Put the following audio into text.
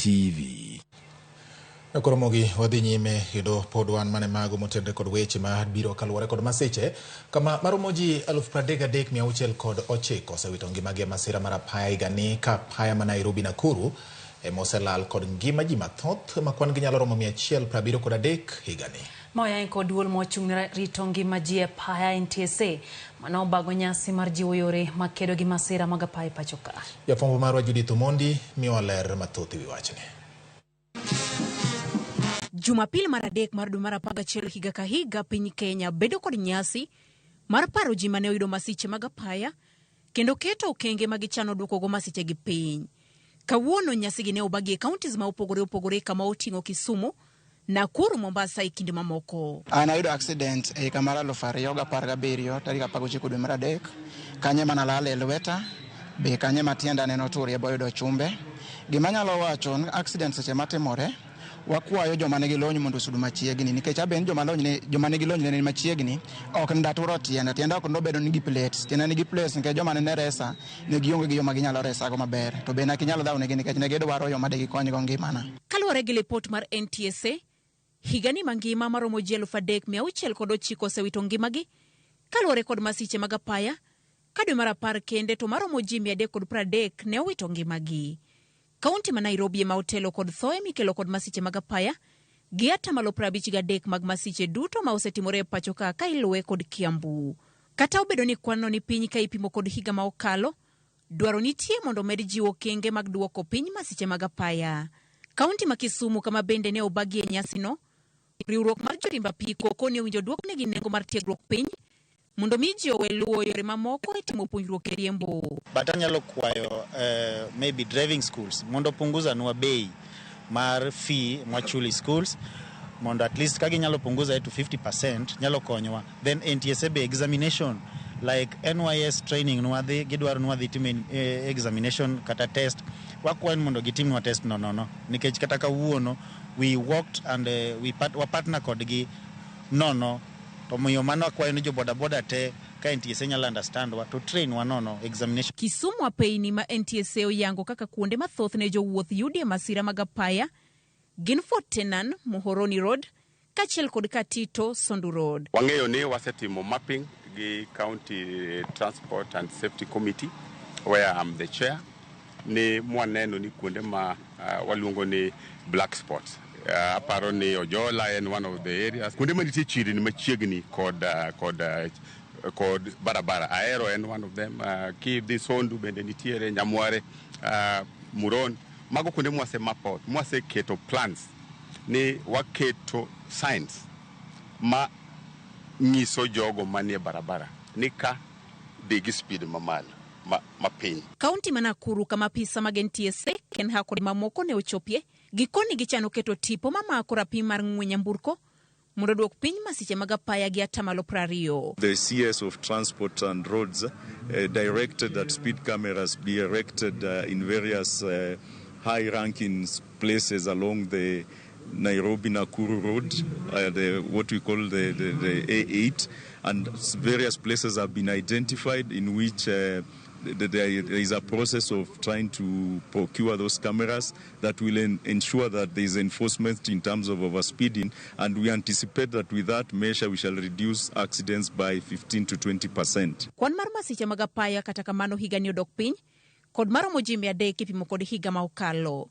TV. Ramogi wadhi nyime yudo pod wan mane mago motendre kod weche ma biro kaluore kod masiche kama maromo ji 33,609 osewito ngimagi masira mar apaya higani ka apaya ma Nairobi Nakuru moselal kod ngima ji mathoth makwan gi nyalo romo 173 higani. Moya kod duol mochung' rito ngima ji apaya NTSA mano bago nyasi mar jiwo yore makedo gi masira mag apaya pachoka. Jafwambo marwa Judith Omondi miyo ler mathoth ewi wachni. Jumapil mar adek mar dwe mar 11 higa ka higa piny Kenya bedo kod nyasi mar paro ji mane oyudo masiche mag apaya kendo keto okenge mag chano duoko go masiche gi piny. Kawuono nyasi gi ne obagi counties ma opogore kama oting'o Kisumu, Nakuru, Mombasa ikinde mamoko. Ayudo accident e kamara 2017 tarik 19 dwe mar adek kanye manalal e lweta be kanye matienda neno turie boyudo chumbe. Gima nyalo wacho accident seche matimore wakwayo joma nigi lony mondo sudu machiegni nikech aben joma nigi lony ne machiegni ok ndaturo tienda ok nobedo nigi plate tienda nigi place nikech joma ne resa ne gionge gi yo ma ginyalo resa go maber to be na kinyalo dhaw negi nikech ne gidwaro yo ma de gikony go ngimana. Kaluore gi report mar NTSA, higani mangima maromo ji 3,609 osewito ngimagi kaluore kod masiche mag apaya ka dwe mar 10 kende to maromo ji 330 ne owito ngimagi. Kaunti ma Nairobi ma otelo kod thoe mikelo kod masiche mag apaya gi 53 mag masiche duto ma osetimore pachoka ka iluwe kod Kiambu. Kata obedo ni kwanno ni piny ka ipimo kod higa ma okalo, dwaro nitie mondo med jiwo kenge mag duoko piny masiche mag apaya. Kaunti ma Kisumu kama bende ne obagi e nyasino, riwruok mar jorimba pi koko ne owinjo duoknegi nengo mar tiegruok piny mondo mi ji owe luwo yore mamoko e timo puonjruok e riembo. Batanyalo kwayo maybe driving schools mondo punguza nwa bei mar fee mwachuli schools mondo at least kagi nyalo punguza to 50% nyalo konyowa. Then NTSA be examination like NYS training nwadhi gidwaro nwadhi timo examination kata test wakwan mondo gitimwa test no nikech kata kawuono we worked and we partner kodgi no to moyo mano akwayo ni jo boda te ka NTSA nyalo understand wa to train wa nono examination. Kisumu apeini ma NTSA oyango kaka kuonde mathoth ne jowuoth yudie masira mag apaya gin Fort Tenan, Muhoroni Road, kachiel kod Katito, Sondu Road. Wang'eyo ni wasetimo mapping gi County Transport and Safety Committee where I'm the chair ni mwaneno ni kuonde ma waluongo ni black spots. Aparo ni Ojola en one of the areas. Kuonde ma nitie chiri ni machiegni kod barabara. Aero en one of them. Kidhi Sondu bende nitiere, Nyamware, Muron. Mago kuonde mwase mapot. Mwase keto plans ni waketo signs ma nyiso jogo manie barabara. Nika digi speed mamalo. Mapiny. Kaunti ma Nakuru kama pisa mag NTSA ken hakori mamoko ne ochopie gikoni gichano keto tipo mamako rapim mar ng'we nyamburko mondo duok piny masiche mag apaya gi 20%. The CS of Transport and Roads directed that speed cameras be erected in various high-ranking places along the Nairobi-Nakuru Road, what we call the A8, and various places have been identified in which there is a process of trying to procure those cameras that will ensure that there is enforcement in terms of overspeeding, and we anticipate that with that measure we shall reduce accidents by 15 to 20%. Kwan mar masiche mag apaya kata kamano higani odok piny kod maromo ji 300 kipimo kod higa ma okalo.